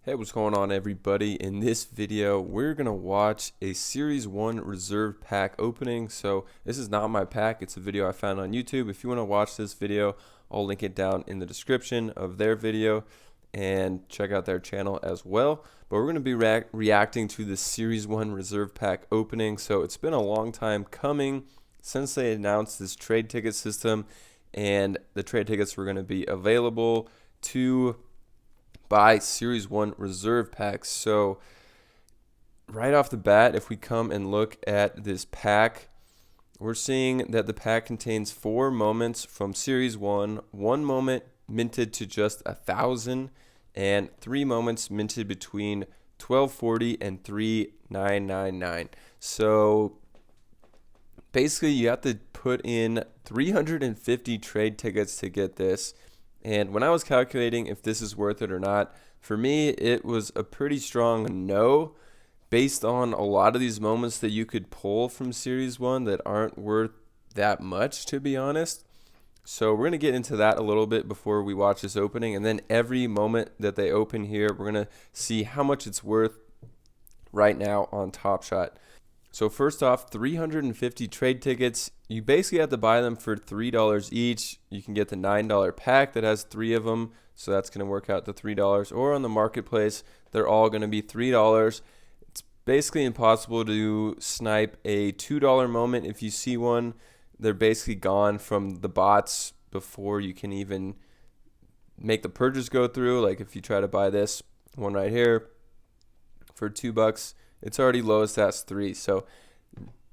Hey, what's going on, everybody? In this video, we're going to watch a Series 1 reserve pack opening. So this is not my pack. It's a video I found on YouTube. If you want to watch this video, I'll link it down in the description of their video and check out their channel as well. But we're going to be reacting to the Series 1 reserve pack opening. So it's been a long time coming since they announced this trade ticket system, and the trade tickets were going to be available to buy Series 1 reserve packs. So right off the bat, if we come and look at this pack, we're seeing that the pack contains 4 moments from Series 1, 1 moment minted to just 1,000, and 3 moments minted between 1240 and 3999. So basically you have to put in 350 trade tickets to get this. And when I was calculating if this is worth it or not, for me, it was a pretty strong no, based on a lot of these moments that you could pull from Series 1 that aren't worth that much, to be honest. So we're going to get into that a little bit before we watch this opening. And then every moment that they open here, we're going to see how much it's worth right now on Top Shot. So first off, 350 trade tickets. You basically have to buy them for $3 each. You can get the $9 pack that has 3 of them, so that's going to work out to $3. Or on the marketplace, they're all going to be $3. It's basically impossible to snipe a $2 moment. If you see one, they're basically gone from the bots before you can even make the purchase go through. Like if you try to buy this one right here for $2, it's already lowest as 3. So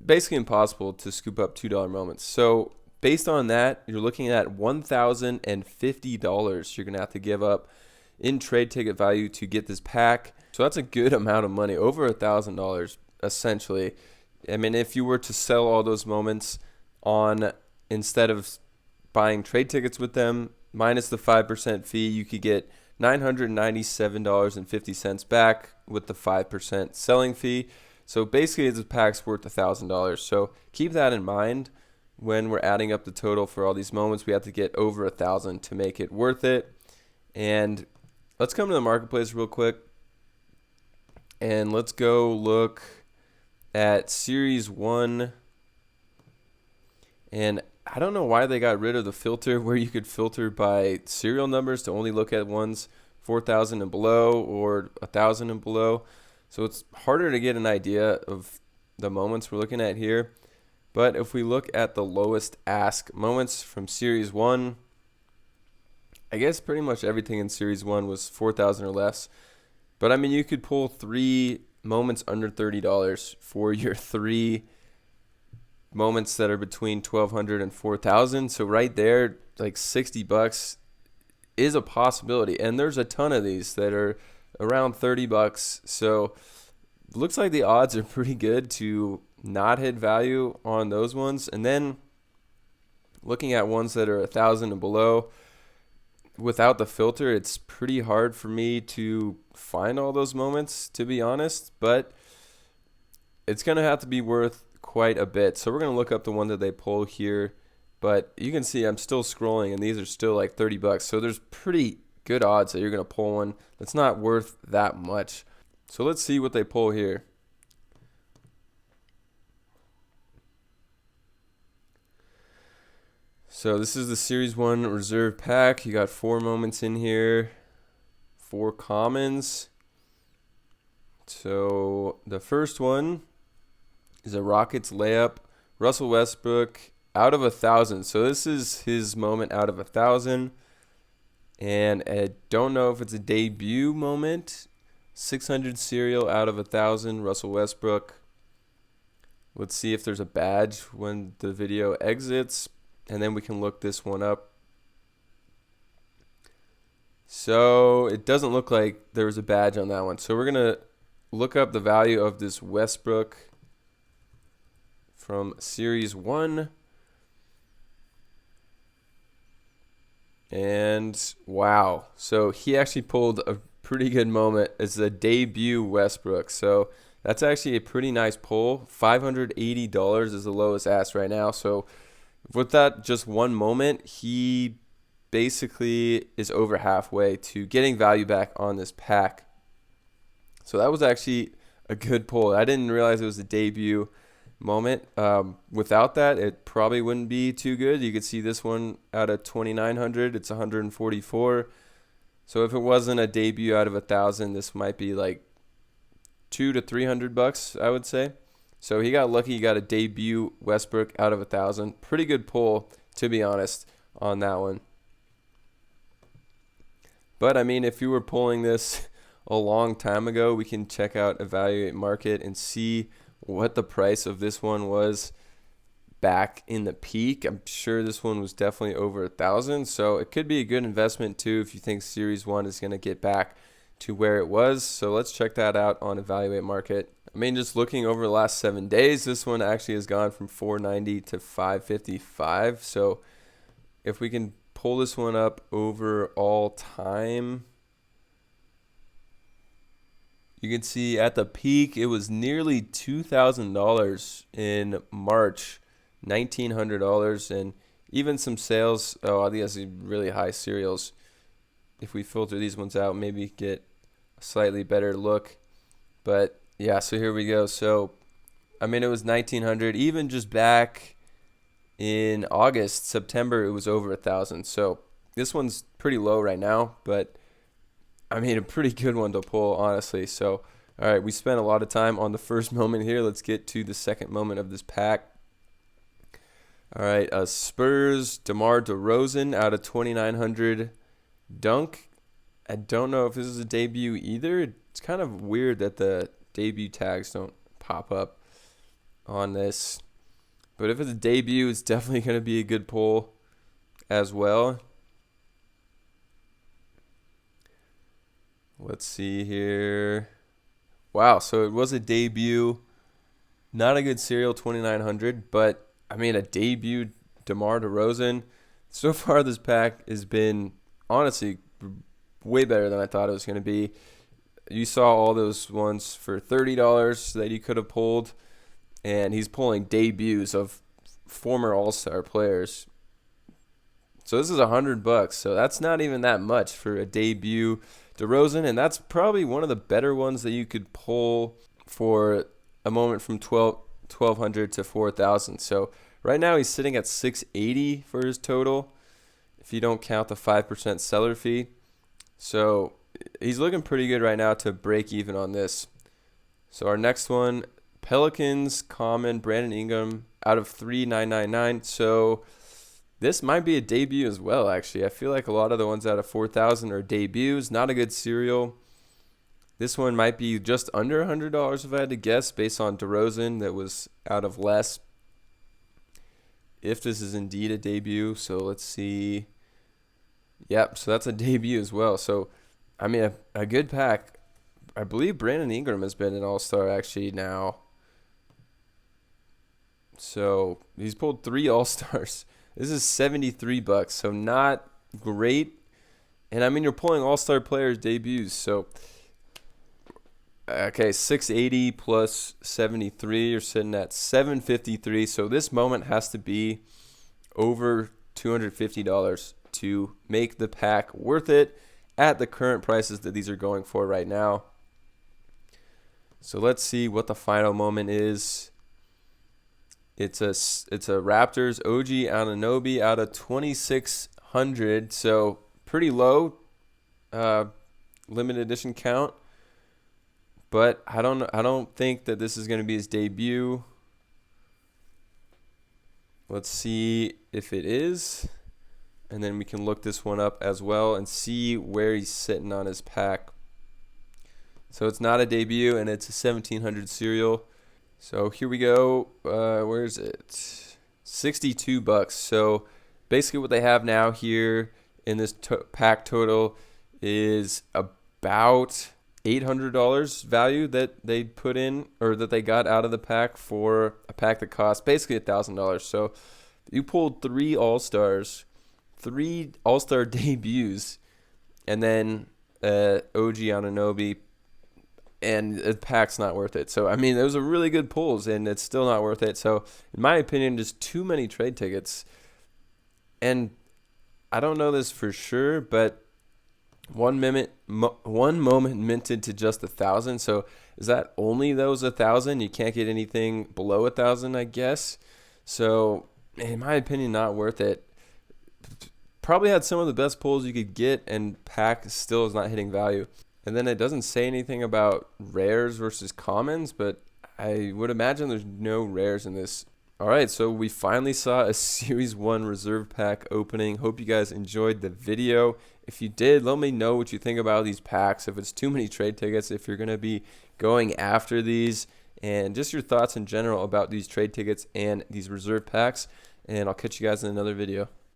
basically impossible to scoop up $2 moments. So based on that, you're looking at $1,050 you're going to have to give up in trade ticket value to get this pack. So that's a good amount of money, over $1,000 essentially. I mean, if you were to sell all those moments on, instead of buying trade tickets with them, minus the 5% fee, you could get $997.50 back with the 5% selling fee. So basically the pack's worth $1,000. So keep that in mind when we're adding up the total for all these moments. We have to get over 1,000 to make it worth it. And let's come to the marketplace real quick, and let's go look at Series 1. And I don't know why they got rid of the filter where you could filter by serial numbers to only look at ones 4,000 and below or 1,000 and below. So it's harder to get an idea of the moments we're looking at here. But if we look at the lowest ask moments from Series 1, I guess pretty much everything in Series 1 was 4,000 or less. But I mean, you could pull 3 moments under $30 for your 3 moments that are between 1,200 and 4,000. So right there, like $60 is a possibility, and there's a ton of these that are around $30. So looks like the odds are pretty good to not hit value on those ones. And then looking at ones that are 1,000 and below, without the filter, it's pretty hard for me to find all those moments, to be honest, but it's going to have to be worth quite a bit. So we're going to look up the one that they pull here, but you can see I'm still scrolling and these are still like $30. So there's pretty good odds that you're going to pull one that's not worth that much. So let's see what they pull here. So this is the Series 1 reserve pack. You got 4 moments in here, 4 commons. So the first one is a Rockets layup, Russell Westbrook, out of 1,000. So this is his moment out of 1,000. And I don't know if it's a debut moment. 600 serial out of 1,000, Russell Westbrook. Let's see if there's a badge when the video exits, and then we can look this one up. So it doesn't look like there was a badge on that one. So we're going to look up the value of this Westbrook from Series 1. And wow, so he actually pulled a pretty good moment as a debut Westbrook. So that's actually a pretty nice pull. $580 is the lowest ask right now. So with that just one moment, he basically is over halfway to getting value back on this pack. So that was actually a good pull. I didn't realize it was a debut moment. Without that, it probably wouldn't be too good. You could see this one out of 2,900, it's 144. So if it wasn't a debut out of 1,000, this might be like $200 to $300, I would say. So he got lucky. He got a debut Westbrook out of 1,000. Pretty good pull, to be honest, on that one. But I mean, if you were pulling this a long time ago, we can check out Evaluate.Market and see what the price of this one was back in the peak. I'm sure this one was definitely over 1,000, so it could be a good investment too if you think Series 1 is going to get back to where it was. So let's check that out on Evaluate.Market. I mean, just looking over the last 7 days, this one actually has gone from 490 to 555. So if we can pull this one up over all time, you can see at the peak it was nearly $2,000 in March, $1,900, and even some sales. Oh, I think that's really high serials. If we filter these ones out, maybe get a slightly better look. But yeah, so here we go. So I mean, it was 1,900. Even just back in August, September, it was over 1,000. So this one's pretty low right now, but I mean, a pretty good one to pull, honestly. So, all right, we spent a lot of time on the first moment here. Let's get to the second moment of this pack. All right, Spurs, DeMar DeRozan out of 2,900 dunk. I don't know if this is a debut either. It's kind of weird that the debut tags don't pop up on this. But if it's a debut, it's definitely going to be a good pull as well. Let's see here. Wow, so it was a debut. Not a good serial, 2,900, but I mean, a debut DeMar DeRozan. So far, this pack has been honestly way better than I thought it was going to be. You saw all those ones for $30 that you could have pulled, and he's pulling debuts of former All-Star players. So this is $100, so that's not even that much for a debut DeRozan, and that's probably one of the better ones that you could pull for a moment from 1,200 to 4,000. So right now he's sitting at 680 for his total, if you don't count the 5% seller fee. So he's looking pretty good right now to break even on this. So our next one, Pelicans, common, Brandon Ingram out of 3,999. So this might be a debut as well, actually. I feel like a lot of the ones out of 4,000 are debuts. Not a good serial. This one might be just under $100 if I had to guess, based on DeRozan that was out of less. If this is indeed a debut, so let's see. Yep, so that's a debut as well. So, I mean, a good pack. I believe Brandon Ingram has been an All-Star actually now. So he's pulled 3 All-Stars. This is $73, so not great. And I mean, you're pulling All-Star players' debuts. So, okay, 680 plus 73, you're sitting at 753. So this moment has to be over $250 to make the pack worth it at the current prices that these are going for right now. So let's see what the final moment is. It's a Raptors OG Anunoby out of 2,600, so pretty low limited edition count. But I don't think that this is going to be his debut. Let's see if it is, and then we can look this one up as well and see where he's sitting on his pack. So it's not a debut, and it's a 1,700 serial. So here we go. Where is it? $62. So basically what they have now here in this pack total is about $800 value that they put in, or that they got out of the pack for a pack that costs basically $1,000. So you pulled 3 All-Stars, 3 All-Star debuts, and then OG Anunoby, and the pack's not worth it. So, I mean, those are really good pulls, and it's still not worth it. So, in my opinion, just too many trade tickets. And I don't know this for sure, but One moment minted to just 1,000. So is that only those 1,000? You can't get anything below 1,000, I guess. So in my opinion, not worth it. Probably had some of the best pulls you could get, and pack still is not hitting value. And then it doesn't say anything about rares versus commons, but I would imagine there's no rares in this. All right, so we finally saw a Series 1 reserve pack opening. Hope you guys enjoyed the video. If you did, let me know what you think about these packs, if it's too many trade tickets, if you're going to be going after these, and just your thoughts in general about these trade tickets and these reserve packs. And I'll catch you guys in another video.